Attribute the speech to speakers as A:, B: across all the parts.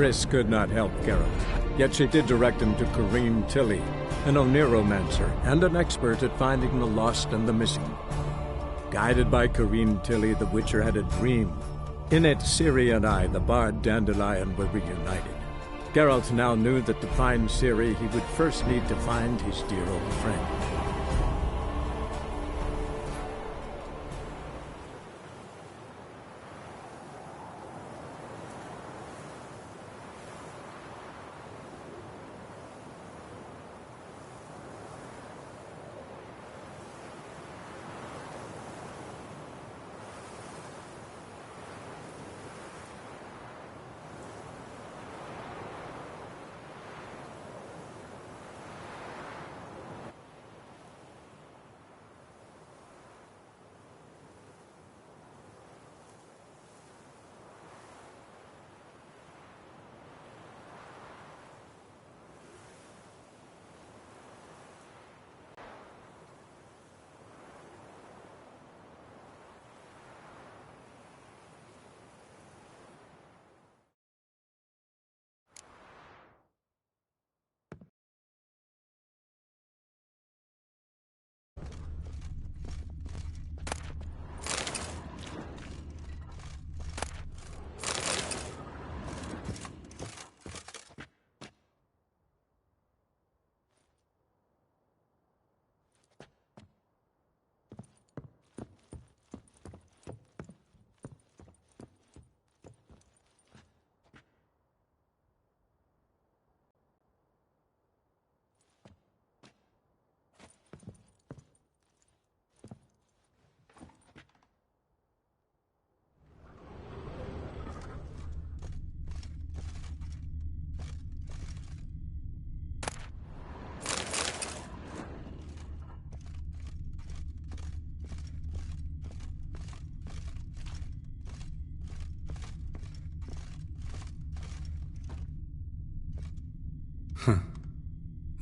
A: Triss could not help Geralt, yet she did direct him to Corrine Tilly, an Oniromancer and an expert at finding the lost and the missing. Guided by Corrine Tilly, the Witcher had a dream. In it, Ciri and I, the bard Dandelion, were reunited. Geralt now knew that to find Ciri, he would first need to find his dear old friend.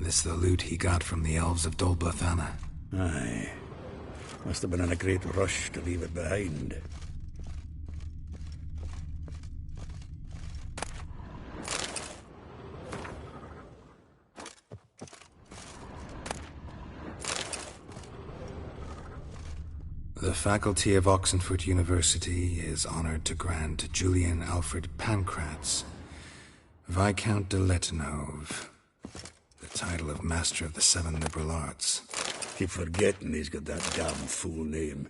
B: This the loot he got from the elves of Dol Blathanna.
C: Aye. Must have been in a great rush to leave it behind.
B: The faculty of Oxenford University is honored to grant Julian Alfred Pancratz, Viscount de Letonov, the title of Master of the Seven Liberal Arts.
C: Keep forgetting he's got that damn fool name.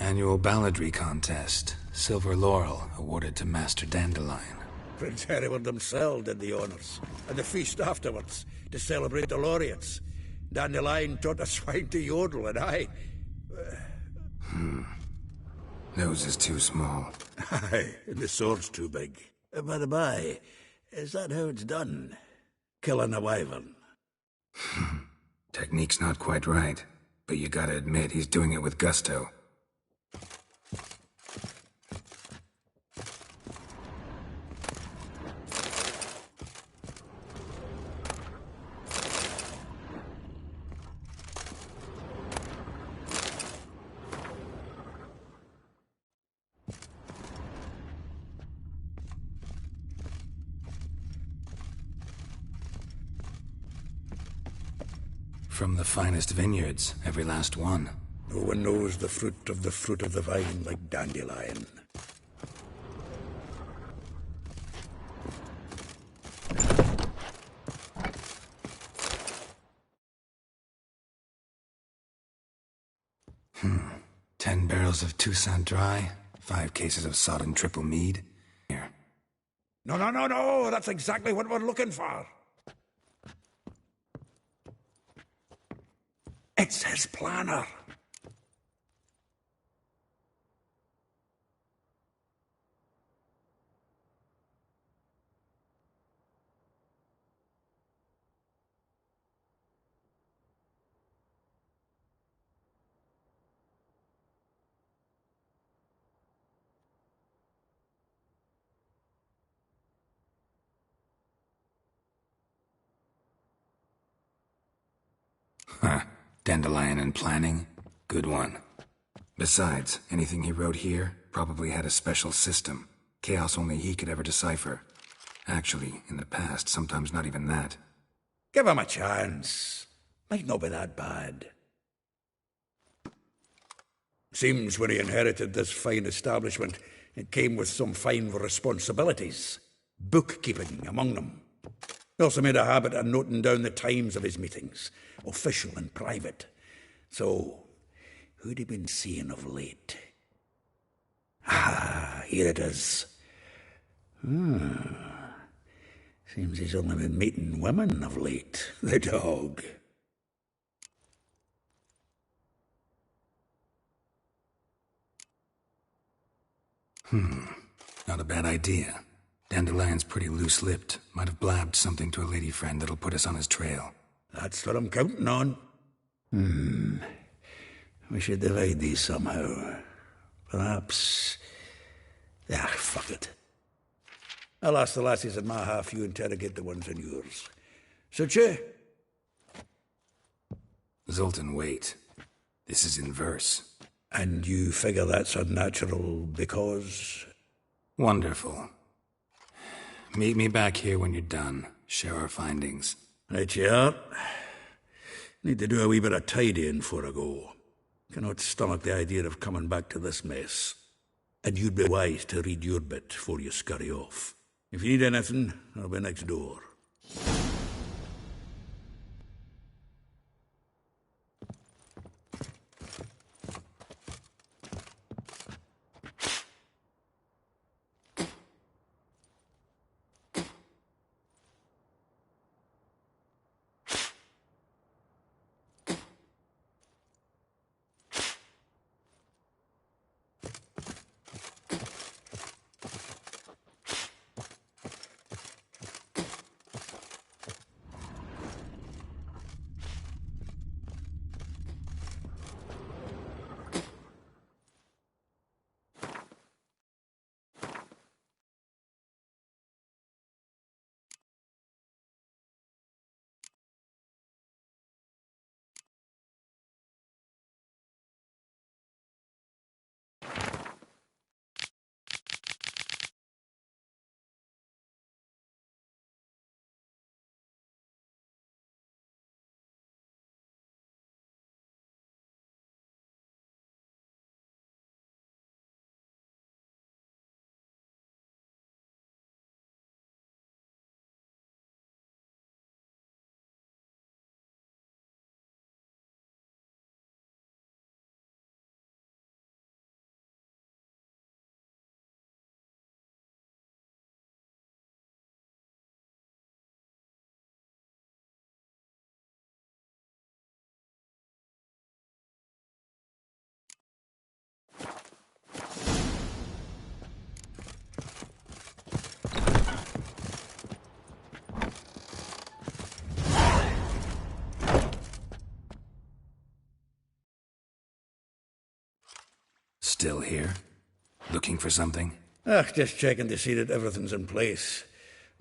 B: Annual balladry contest. Silver Laurel awarded to Master Dandelion.
C: Prince Hereward himself did the honors, and the feast afterwards, to celebrate the laureates. Dandelion taught a swine to yodel, and I...
B: Nose is too small.
C: Aye, and the sword's too big. By the by, is that how it's done? Killing a wyvern?
B: Technique's not quite right, but you gotta admit he's doing it with gusto. From the finest vineyards, every last one.
C: No one knows the fruit of the vine like Dandelion.
B: Hmm. 10 barrels of Toussaint Dry, 5 cases of sodden triple mead. Here.
C: No, that's exactly what we're looking for. It's his planner.
B: Huh. Dandelion and planning? Good one. Besides, anything he wrote here probably had a special system. Chaos only he could ever decipher. Actually, in the past, sometimes not even that.
C: Give him a chance. Might not be that bad. Seems when he inherited this fine establishment, it came with some fine responsibilities. Bookkeeping among them. He also made a habit of noting down the times of his meetings, official and private. So, who'd he been seeing of late? Ah, here it is. Seems he's only been meeting women of late, the dog.
B: Not a bad idea. Dandelion's pretty loose-lipped. Might have blabbed something to a lady friend that'll put us on his trail.
C: That's what I'm counting on. We should divide these somehow. Perhaps... fuck it. I'll ask the lassies in my half, you interrogate the ones in yours. Suit you?
B: Zoltan, wait. This is in verse.
C: And you figure that's unnatural because...
B: Wonderful. Meet me back here when you're done. Share our findings.
C: Right you are. Need to do a wee bit of tidying before I go. Cannot stomach the idea of coming back to this mess. And you'd be wise to read your bit before you scurry off. If you need anything, I'll be next door.
B: Still here? Looking for something?
C: Just checking to see that everything's in place.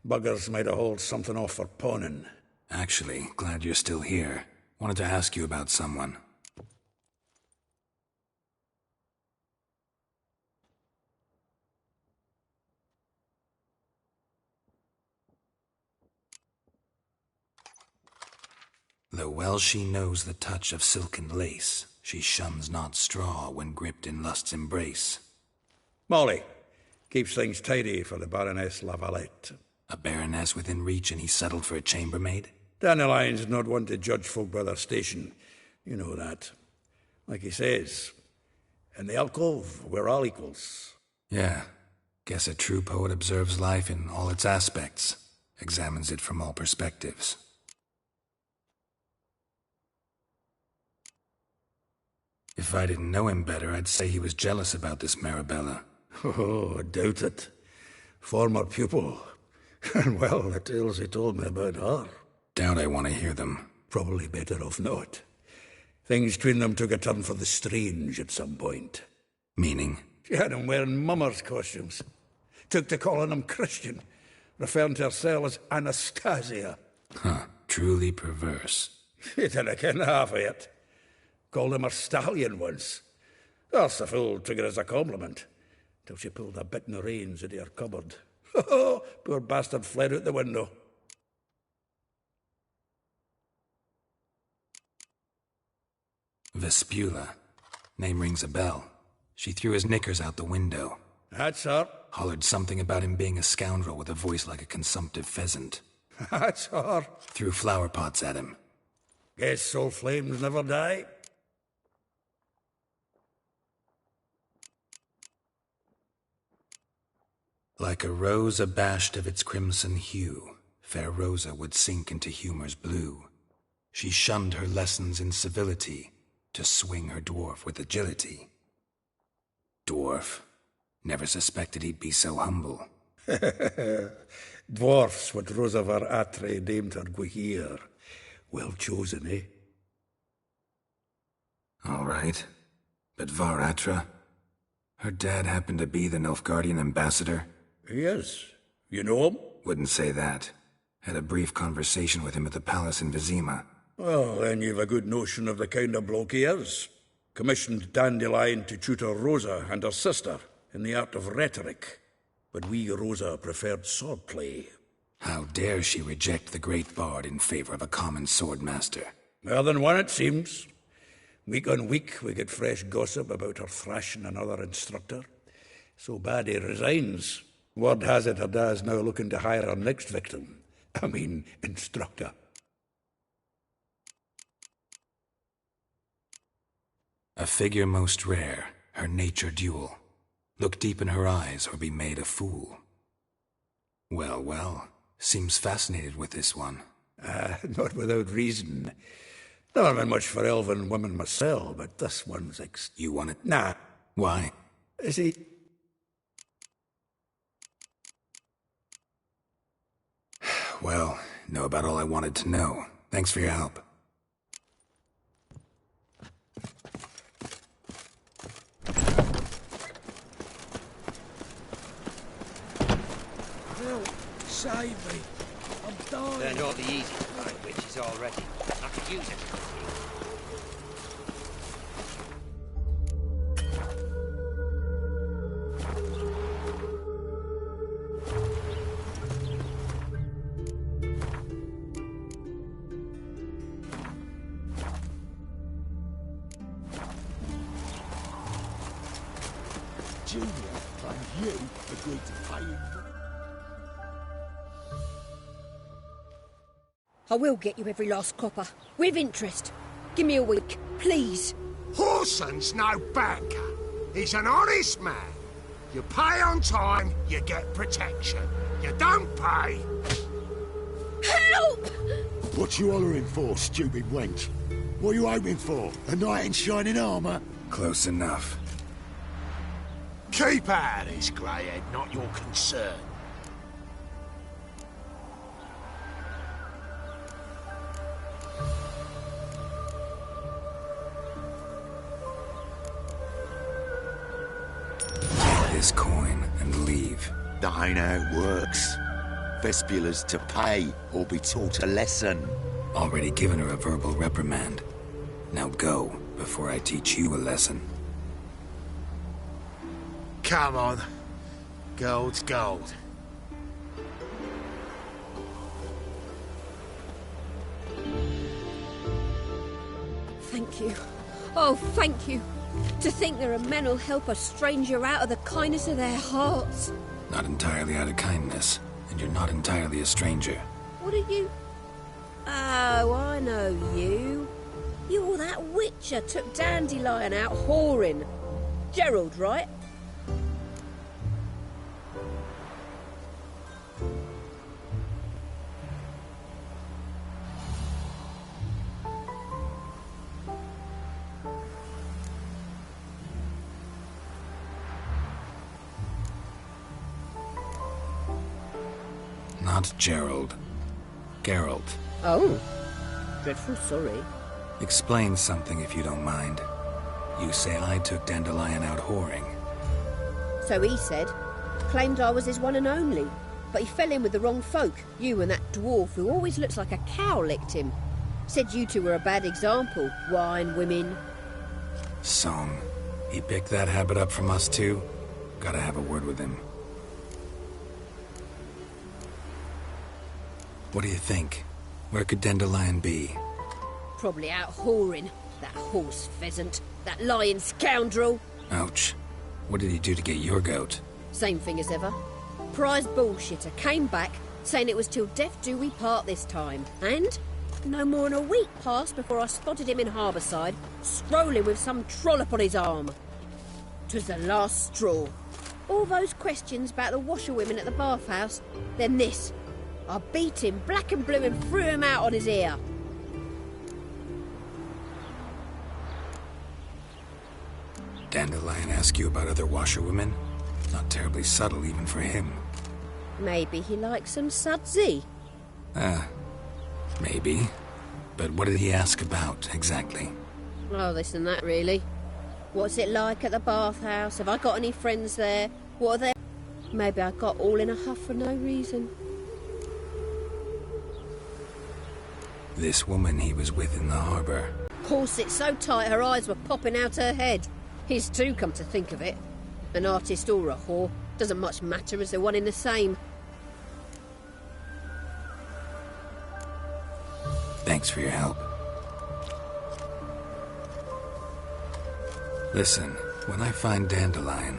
C: Buggers might have hauled something off for pawning.
B: Actually, glad you're still here. Wanted to ask you about someone. Though well she knows the touch of silken lace, she shuns not straw when gripped in lust's embrace.
C: Molly keeps things tidy for the Baroness Lavalette.
B: A baroness within reach and he's settled for a chambermaid?
C: Dandelion's not one to judge folk by their station. You know that. Like he says, in the alcove, we're all equals.
B: Yeah. Guess a true poet observes life in all its aspects, examines it from all perspectives. If I didn't know him better, I'd say he was jealous about this Marabella.
C: Oh, I doubt it. Former pupil. And well, the tales he told me about her.
B: Doubt I want to hear them.
C: Probably better off not. Things between them took a turn for the strange at some point.
B: Meaning?
C: She had him wearing mummers' costumes. Took to calling him Christian, referring to herself as Anastasia.
B: Huh, truly perverse.
C: You didn't ken half of it. Called him a stallion once. That's the fool took it as a compliment, till she pulled a bit in the reins into her cupboard. Poor bastard fled out the window.
B: Vespula. Name rings a bell. She threw his knickers out the window.
C: That's her.
B: Hollered something about him being a scoundrel with a voice like a consumptive pheasant.
C: That's her.
B: Threw flower pots at him.
C: Guess soul flames never die.
B: Like a rose abashed of its crimson hue, fair Rosa would sink into humor's blue. She shunned her lessons in civility, to swing her dwarf with agility. Dwarf. Never suspected he'd be so humble.
C: Dwarfs what Rosa var Atre named her Guahir. Well chosen, eh?
B: All right. But Var Atra? Her dad happened to be the Nilfgaardian ambassador?
C: Yes. You know him?
B: Wouldn't say that. Had a brief conversation with him at the palace in Vizima.
C: Well, then you've a good notion of the kind of bloke he is. Commissioned Dandelion to tutor Rosa and her sister in the art of rhetoric. But we, Rosa, preferred swordplay.
B: How dare she reject the great bard in favor of a common swordmaster?
C: More than one, it seems. Week on week, we get fresh gossip about her thrashing another instructor. So bad he resigns. Word has it her dad's now looking to hire her next victim. Instructor.
B: A figure most rare, her nature dual. Look deep in her eyes or be made a fool. Well, well, seems fascinated with this one.
C: Not without reason. Never been much for elven women myself, but this one's
B: You want it?
C: Nah.
B: Why?
C: See...
B: Well, know about all I wanted to know. Thanks for your help.
D: Help! Save me! I'm dying!
E: Learned all the easy find witches already. I could use it.
D: Junior, and you agreed to pay him.
F: I will get you every last copper, with interest. Give me a week, please.
G: Horson's no banker. He's an honest man. You pay on time, you get protection. You don't pay...
F: Help!
D: What you hollering for, stupid wench? What are you hoping for? A knight in shining armour?
B: Close enough.
G: Keep out of this, greyhead, not your concern.
B: Take this coin and leave.
H: That ain't how it works. Vespula's to pay or be taught a lesson.
B: Already given her a verbal reprimand. Now go, before I teach you a lesson.
G: Come on. Gold's gold.
F: Thank you. Oh, thank you. To think there are men who'll help a stranger out of the kindness of their hearts.
B: Not entirely out of kindness, and you're not entirely a stranger.
F: What are you? Oh, I know you. You're that witcher took Dandelion out whoring. Gerald, right?
B: Not Gerald. Geralt.
F: Oh. Dreadful sorry.
B: Explain something if you don't mind. You say I took Dandelion out whoring.
F: So he said. Claimed I was his one and only. But he fell in with the wrong folk. You and that dwarf who always looks like a cow licked him. Said you two were a bad example. Wine, women.
B: Song. He picked that habit up from us too? Gotta have a word with him. What do you think? Where could Dandelion be?
F: Probably out whoring. That horse pheasant. That lying scoundrel.
B: Ouch. What did he do to get your goat?
F: Same thing as ever. Prize bullshitter came back saying it was till death do we part this time. And no more than a week passed before I spotted him in Harbourside, strolling with some trollop on his arm. 'Twas the last straw. All those questions about the washerwomen at the bathhouse, then this. I beat him black and blue and threw him out on his ear.
B: Dandelion ask you about other washerwomen? Not terribly subtle even for him.
F: Maybe he likes some sudsy.
B: Maybe. But what did he ask about, exactly?
F: Oh, this and that, really. What's it like at the bathhouse? Have I got any friends there? What are they? Maybe I got all in a huff for no reason.
B: This woman he was with in the harbour.
F: Corset so tight her eyes were popping out her head. His too, come to think of it. An artist or a whore. Doesn't much matter as they're one in the same.
B: Thanks for your help. Listen, when I find Dandelion,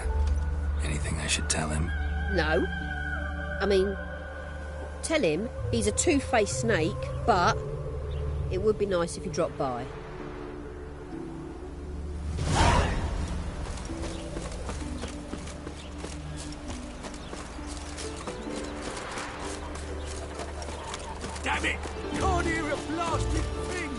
B: anything I should tell him?
F: No. I mean, tell him he's a two-faced snake, but it would be nice if he dropped by.
G: Damn it! Can't hear a blasted thing!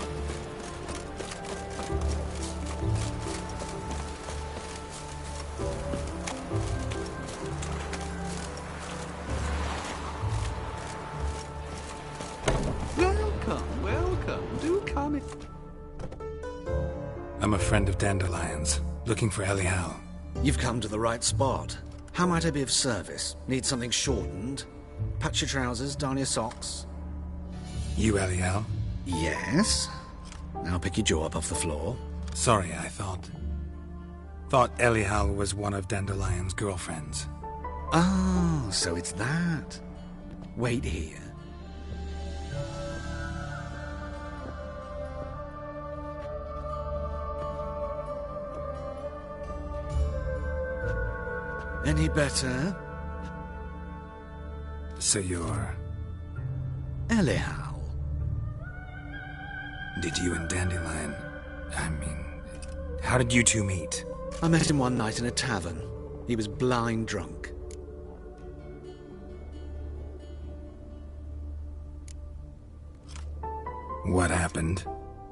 I: Welcome, welcome. Do come in.
B: I'm a friend of Dandelion's, looking for Elial.
J: You've come to the right spot. How might I be of service? Need something shortened? Patch your trousers, darn your socks.
B: You Elial?
J: Yes. Now pick your jaw up off the floor.
B: Sorry, I thought Elial was one of Dandelion's girlfriends.
J: Oh, so it's that. Wait here. Any better?
B: So you're...
J: Elial.
B: Did you and Dandelion... how did you two meet?
J: I met him one night in a tavern. He was blind drunk.
B: What happened?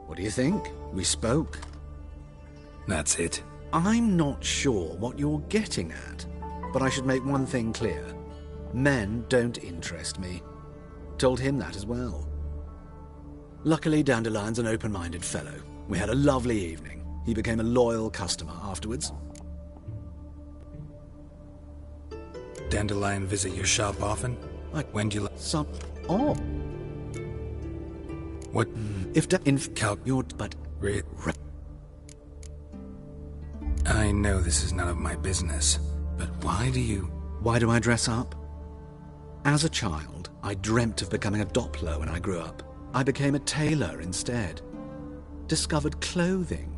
J: What do you think? We spoke.
B: That's it.
J: I'm not sure what you're getting at, but I should make one thing clear. Men don't interest me. Told him that as well. Luckily, Dandelion's an open-minded fellow. We had a lovely evening. He became a loyal customer afterwards.
B: Dandelion visit your shop often? When do you...
J: Some... Oh.
B: What...
J: If you're... But...
B: I know this is none of my business, but why do you...
J: Why do I dress up? As a child, I dreamt of becoming a Doppler when I grew up. I became a tailor instead. Discovered clothing.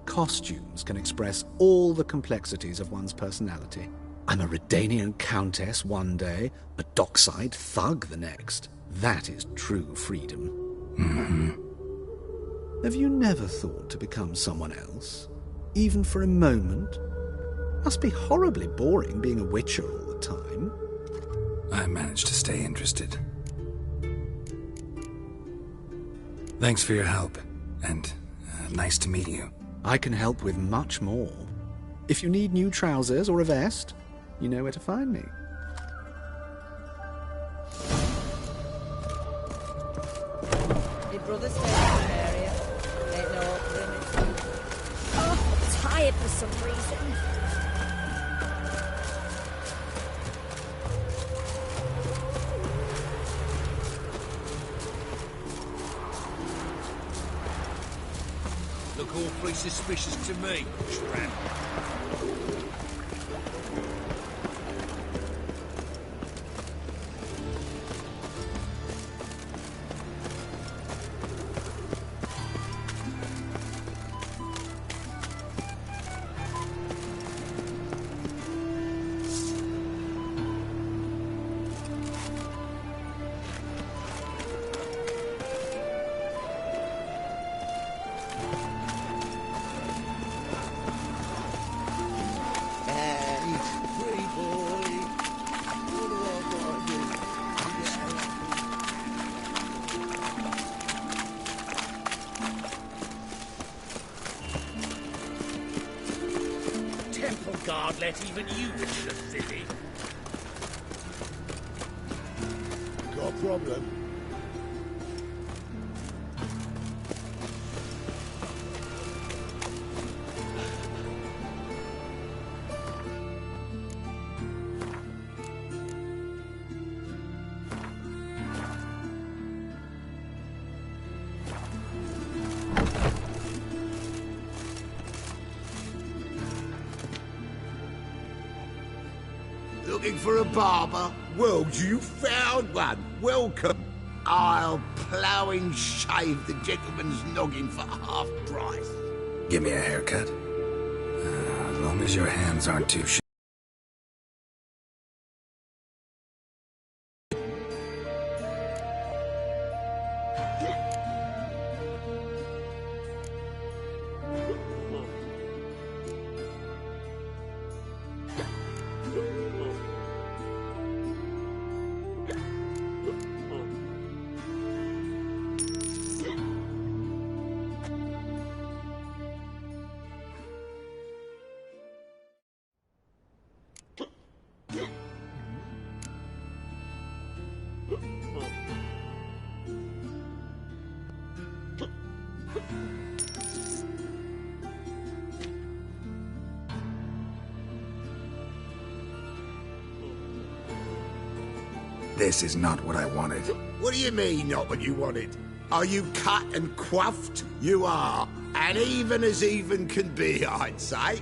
J: Costumes can express all the complexities of one's personality. I'm a Redanian countess one day, a dockside thug the next. That is true freedom.
B: Mm-hmm.
J: Have you never thought to become someone else? Even for a moment? Must be horribly boring being a witcher all the time.
B: I managed to stay interested. Thanks for your help, and nice to meet you.
J: I can help with much more. If you need new trousers or a vest, you know where to find me.
K: Your brother stays in the area. Ain't no up limit.
F: Oh, I'm tired for some reason.
L: awfully suspicious to me, tramp.
M: Guard let even you into the city.
D: Got a problem?
G: Looking for a barber? Well, you found one. Welcome. I'll plough and shave the gentleman's noggin for half price.
B: Give me a haircut. As long as your hands aren't too This is not what I wanted.
G: What do you mean, not what you wanted? Are you cut and coiffed? You are. And even as even can be, I'd say.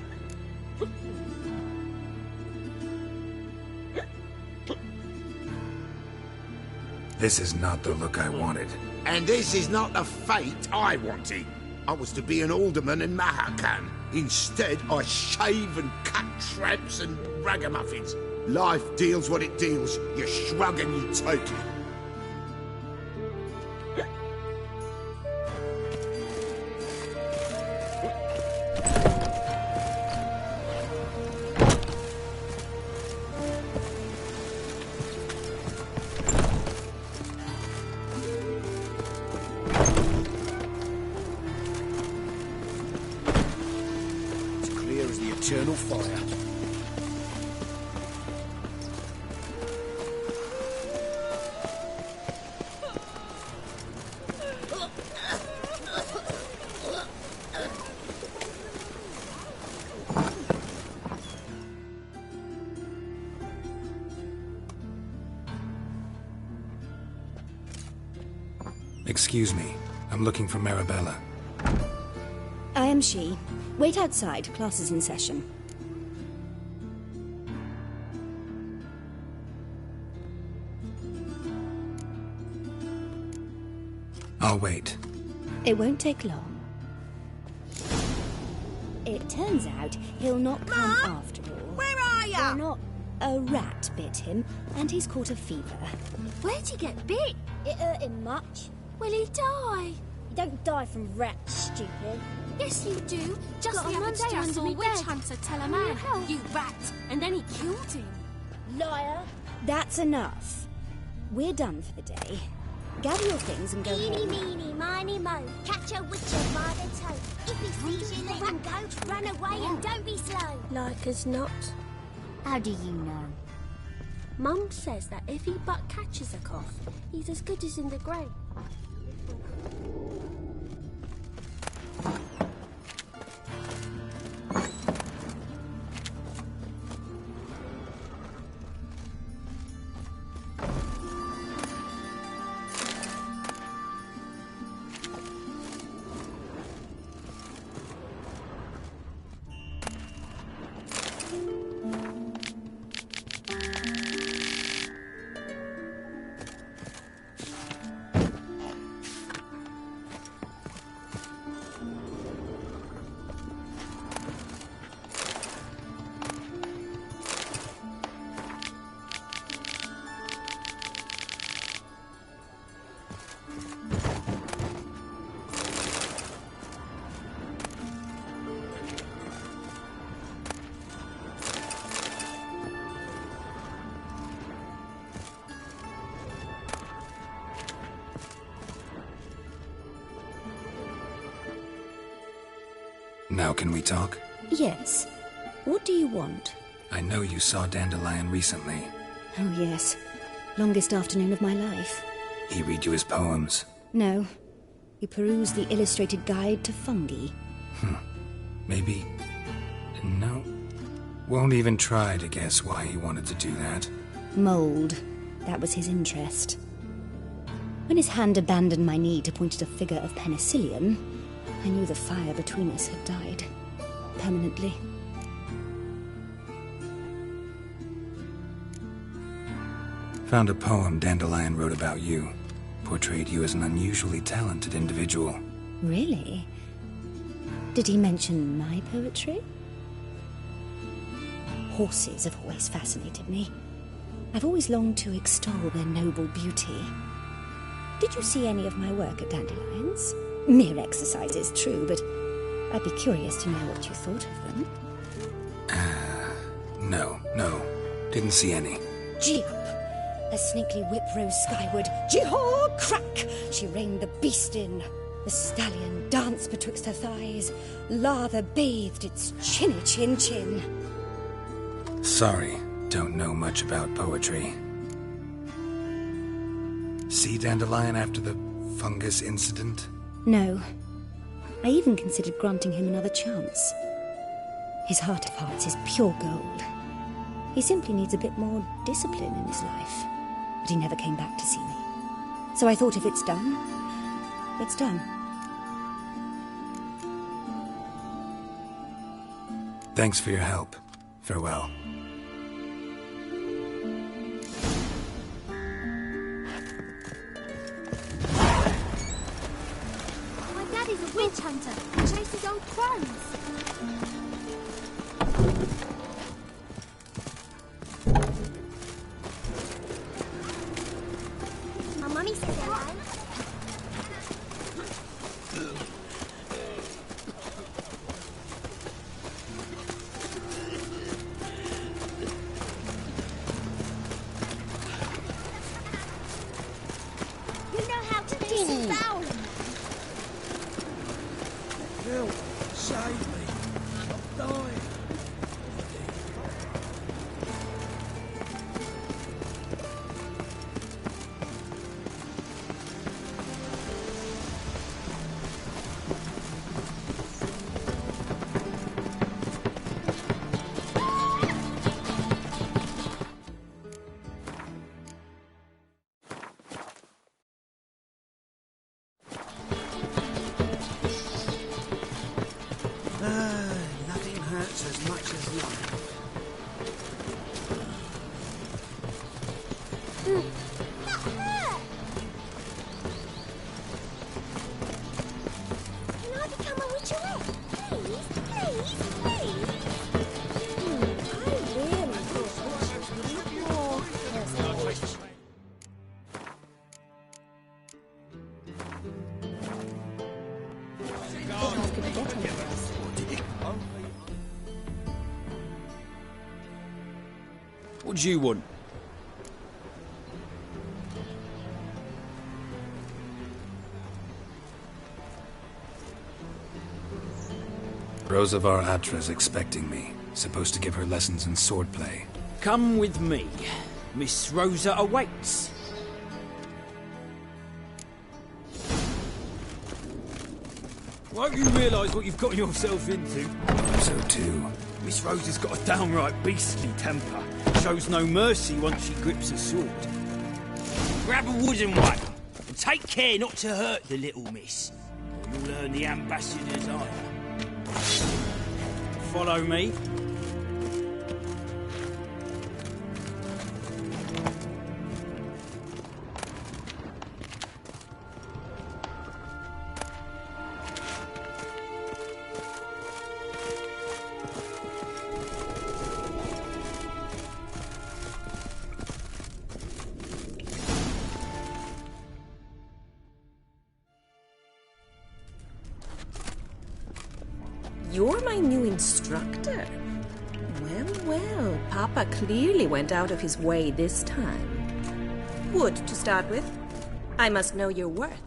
B: This is not the look I wanted.
G: And this is not the fate I wanted. I was to be an alderman in Mahakan. Instead, I shave and cut tramps and ragamuffins. Life deals what it deals. You shrug and you take it.
L: It's clear as the eternal fire.
B: Excuse me. I'm looking for Marabella.
N: I am she. Wait outside. Class is in session.
B: I'll wait.
N: It won't take long. It turns out he'll not come after all.
F: Where are ya?
N: Or not. A rat bit him, and he's caught a fever.
F: Where'd he get bit?
N: It hurt him much.
F: Will he die?
N: You don't die from rats, stupid.
F: Yes, you do. Just
N: Got
F: the
N: a
F: other
N: Monday
F: day I
N: under
F: saw
N: me
F: a witch
N: bed.
F: hunter tell a man, you rat, and then he killed him.
N: Liar. That's enough. We're done for the day. Gather your things and go
O: Eeny,
N: home.
O: meeny, miny, mo. Catch a witcher by the toe. If he sees you, let him go. Run away and don't be slow.
F: Like as not.
O: How do you know?
F: Mum says that if he but catches a cough, he's as good as in the grave.
B: Now can we talk?
N: Yes. What do you want?
B: I know you saw Dandelion recently.
N: Oh, yes. Longest afternoon of my life.
B: He read you his poems?
N: No. He perused the illustrated guide to fungi.
B: Maybe... No. Won't even try to guess why he wanted to do that.
N: Mold. That was his interest. When his hand abandoned my knee to point at a figure of penicillium, I knew the fire between us had died. Permanently.
B: Found a poem Dandelion wrote about you. Portrayed you as an unusually talented individual.
N: Really? Did he mention my poetry? Horses have always fascinated me. I've always longed to extol their noble beauty. Did you see any of my work at Dandelion's? Mere exercises, true, but I'd be curious to know what you thought of them.
B: No. Didn't see any.
N: Gee up! A snaky whip rose skyward. Jee-haw! Crack! She reined the beast in. The stallion danced betwixt her thighs. Lather bathed its chinny chin.
B: Sorry, don't know much about poetry. See Dandelion after the fungus incident?
N: No. I even considered granting him another chance. His heart of hearts is pure gold. He simply needs a bit more discipline in his life. But he never came back to see me. So I thought if it's done, it's done.
B: Thanks for your help. Farewell.
O: My daddy's a witch hunter. He chases old crones. My mummy said hello. You know how to disavow him.
L: Help! Save me! I'm dying! Nothing hurts as much as life.
O: That hurt. Can I become a witcherette? Please? I really thought witches would look more personal.
L: What do you want?
B: Rosavar Atra's expecting me. Supposed to give her lessons in swordplay.
M: Come with me. Miss Rosa awaits. Won't you realise what you've gotten yourself into?
B: So too.
M: Miss Rosa's got a downright beastly temper. Shows no mercy once she grips a sword. Grab a wooden one, and take care not to hurt the little miss, or you'll earn the ambassador's ire. Follow me.
P: You're my new instructor. Well, Papa clearly went out of his way this time. Wood, to start with. I must know your worth.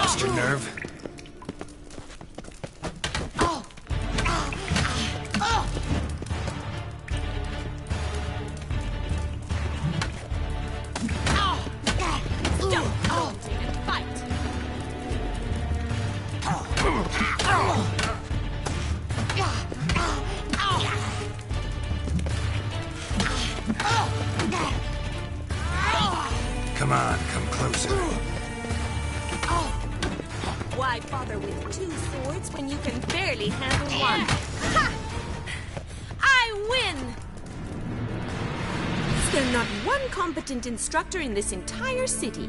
B: lost your nerve? Come on, come closer.
P: Why bother with two swords when you can barely handle one? Ha! I win! Is there not one competent instructor in this entire city?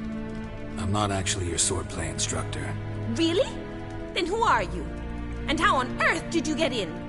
B: I'm not actually your swordplay instructor.
P: Really? Then who are you? And how on earth did you get in?